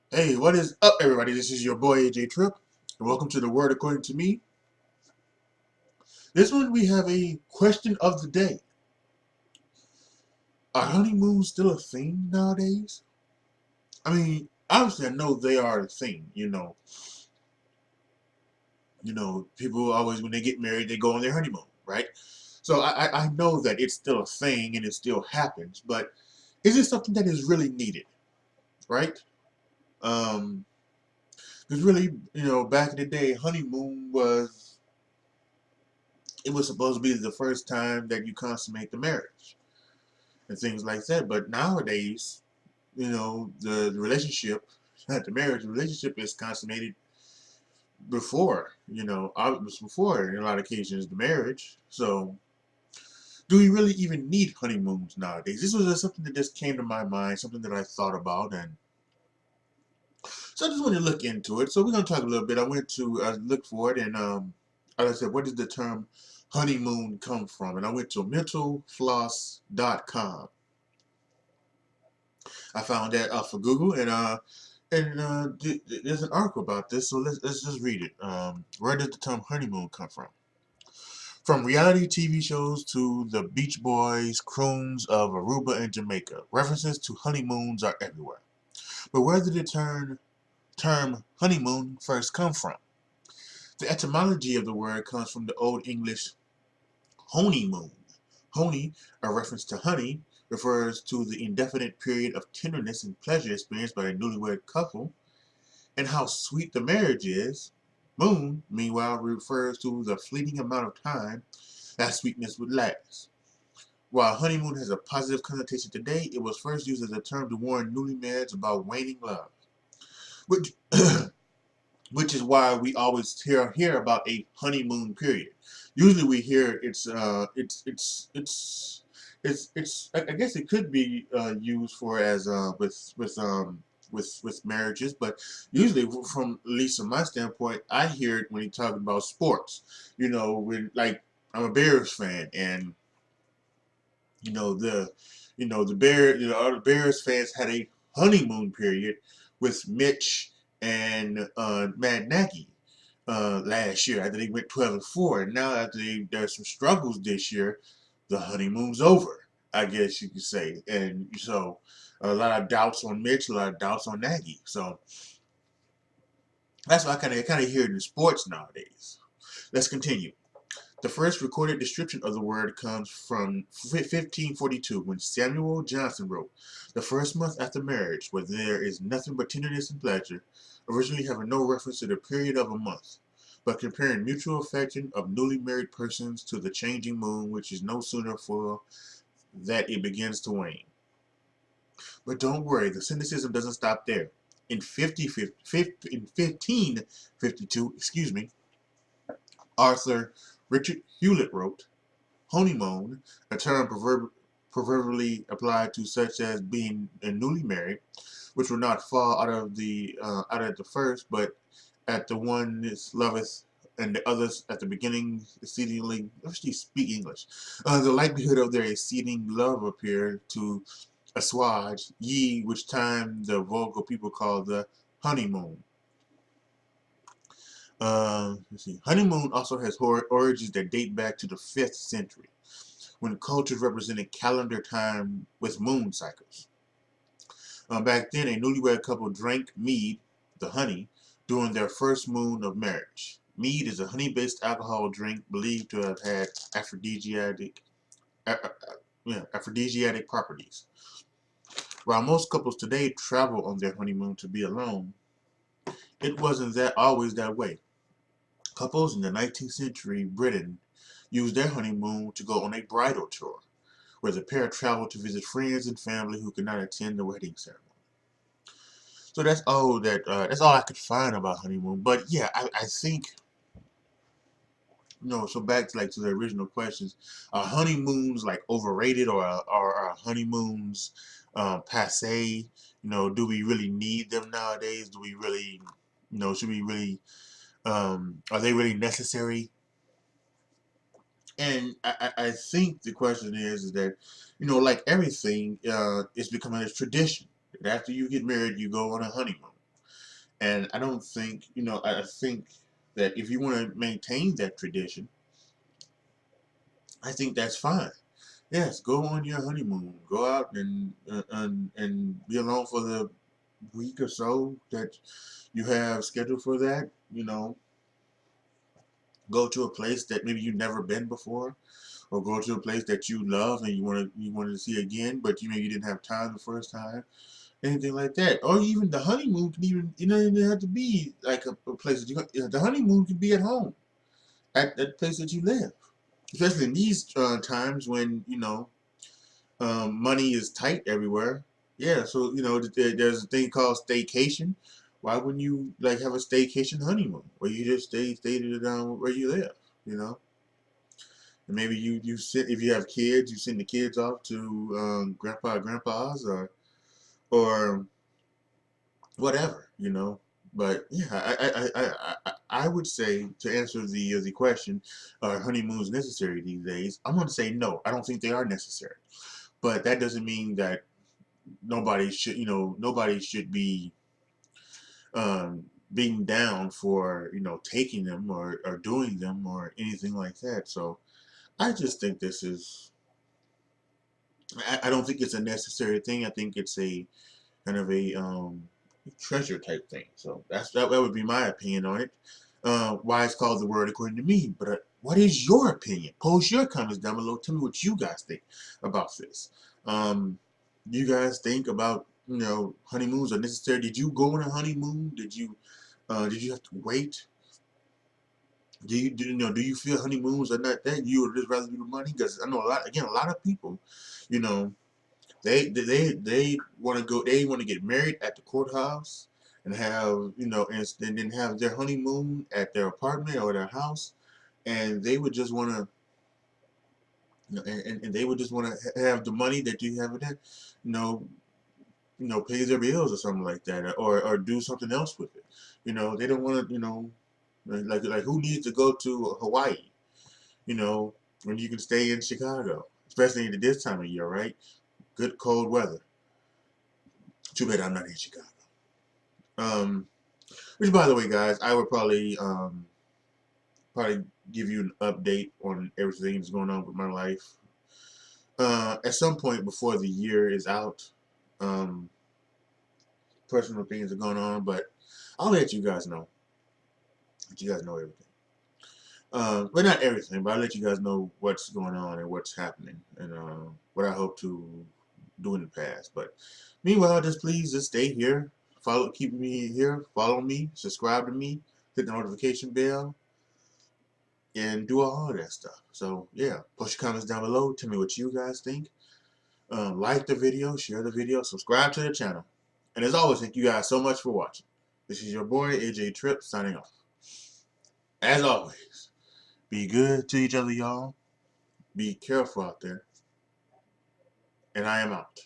Hey, what is up, everybody? This is your boy AJ Trip, and welcome to the Word According to Me. This one we have a question of the day. Are honeymoons still a thing nowadays? I mean, obviously, I know they are a thing. People always when they get married, they go on their honeymoon, right? So I know that it's still a thing and it still happens, but is it something that is really needed, right? Um, because really, back in the day, honeymoon was it was supposed to be the first time that you consummate the marriage and things like that. But nowadays, the relationship, not the marriage, the relationship is consummated before, before in a lot of occasions the marriage. So, do we really even need honeymoons nowadays? This was just something that just came to my mind, something that I thought about, and so I just wanted to look into it. So we're gonna talk a little bit. I went to look for it, and like I said, where did the term honeymoon come from? And I went to mentalfloss.com. I found that for Google, and there's an article about this. So let's just read it. Where did the term honeymoon come from? From reality TV shows to the Beach Boys croons of Aruba and Jamaica, references to honeymoons are everywhere. But where did the term honeymoon first come from? The etymology of the word comes from the Old English honeymoon. Honey, a reference to honey, refers to the indefinite period of tenderness and pleasure experienced by a newlywed couple, and how sweet the marriage is. Moon, meanwhile, refers to the fleeting amount of time that sweetness would last. While honeymoon has a positive connotation today, it was first used as a term to warn newlyweds about waning love, which which is why we always hear about a honeymoon period. Usually, we hear I guess it could be used for as with marriages, but usually from at least from my standpoint, I hear it when he talks about sports. When like I'm a Bears fan, and you know the the all the Bears fans had a honeymoon period with Mitch and Matt Nagy last year after they went 12-4, and now after there's some struggles this year, the honeymoon's over, I guess you could say, and so a lot of doubts on Mitch, a lot of doubts on Nagy. So that's why I kind of hear it in sports nowadays. Let's continue. The first recorded description of the word comes from 1542 when Samuel Johnson wrote, "The first month after marriage, where there is nothing but tenderness and pleasure," originally having no reference to the period of a month, but comparing mutual affection of newly married persons to the changing moon, which is no sooner full that it begins to wane. But don't worry, the cynicism doesn't stop there. In 1552, Arthur Richard Hewlett wrote, "Honeymoon, a term proverbially applied to such as being newly married, which will not fall out at the first, but at the one is loveth, and the others at the beginning exceedingly." Let's speak English. The likelihood of their exceeding love appear to assuage, ye which time the vulgar people call the honeymoon. Let's see. Honeymoon also has origins that date back to the 5th century, when cultures represented calendar time with moon cycles. Back then, a newlywed couple drank mead, the honey, during their first moon of marriage. Mead is a honey-based alcohol drink believed to have had aphrodisiac properties. While most couples today travel on their honeymoon to be alone, it wasn't always that way. Couples in the 19th century Britain used their honeymoon to go on a bridal tour, where the pair traveled to visit friends and family who could not attend the wedding ceremony. So that's all I could find about honeymoon. But yeah, I think so back to to the original questions, are honeymoons like overrated, or are honeymoons passe? Do we really need them nowadays? Do we really, should we really, are they really necessary? And I think the question is that, like everything, it's becoming a tradition. That after you get married, you go on a honeymoon. And I don't think, I think that if you want to maintain that tradition, I think that's fine. Yes, go on your honeymoon. Go out and be alone for the week or so that you have scheduled for that. Go to a place that maybe you've never been before, or go to a place that you love and you wanted to see again, but you didn't have time the first time. Anything like that, or even the honeymoon can even it doesn't have to be like a place that the honeymoon can be at home, at the place that you live, especially in these times when money is tight everywhere. Yeah, so there's a thing called staycation. Why wouldn't you like have a staycation honeymoon where you just stay down where you live? You know, and maybe you sit if you have kids, you send the kids off to grandpa or grandpa's or whatever. But yeah, I would say to answer the question, are honeymoons necessary these days? I'm going to say no. I don't think they are necessary. But that doesn't mean that nobody should be being down for taking them or doing them or anything like that. So I just think this is. I don't think it's a necessary thing. I think it's a kind of a treasure type thing. So that would be my opinion on it. Why it's called the word according to me. But what is your opinion? Post your comments down below. Tell me what you guys think about this. You guys think about honeymoons are necessary? Did you go on a honeymoon? Did you have to wait? Do you feel honeymoons are not that you would just rather do the money? Because I know a lot of people, you know, they want to go. They want to get married at the courthouse and have and then have their honeymoon at their apartment or their house, and they would just want to. And they would just want to have the money that you have with that, you know, pay their bills or something like that, or do something else with it. They don't want to, like who needs to go to Hawaii, you know, when you can stay in Chicago, especially at this time of year, right? Good cold weather. Too bad I'm not in Chicago. Um, which, by the way, guys, I would probably give you an update on everything that's going on with my life. At some point before the year is out, um, personal things are going on, but I'll let you guys know. Let you guys know everything. But not everything, but I'll let you guys know what's going on and what's happening and what I hope to do in the past. But meanwhile, just stay here, keep me here, follow me, subscribe to me, hit the notification bell, and do all of that stuff. So yeah, post your comments down below. Tell me what you guys think. Like the video, share the video, subscribe to the channel. And as always, thank you guys so much for watching. This is your boy, AJ Tripp, signing off. As always, be good to each other, y'all. Be careful out there. And I am out.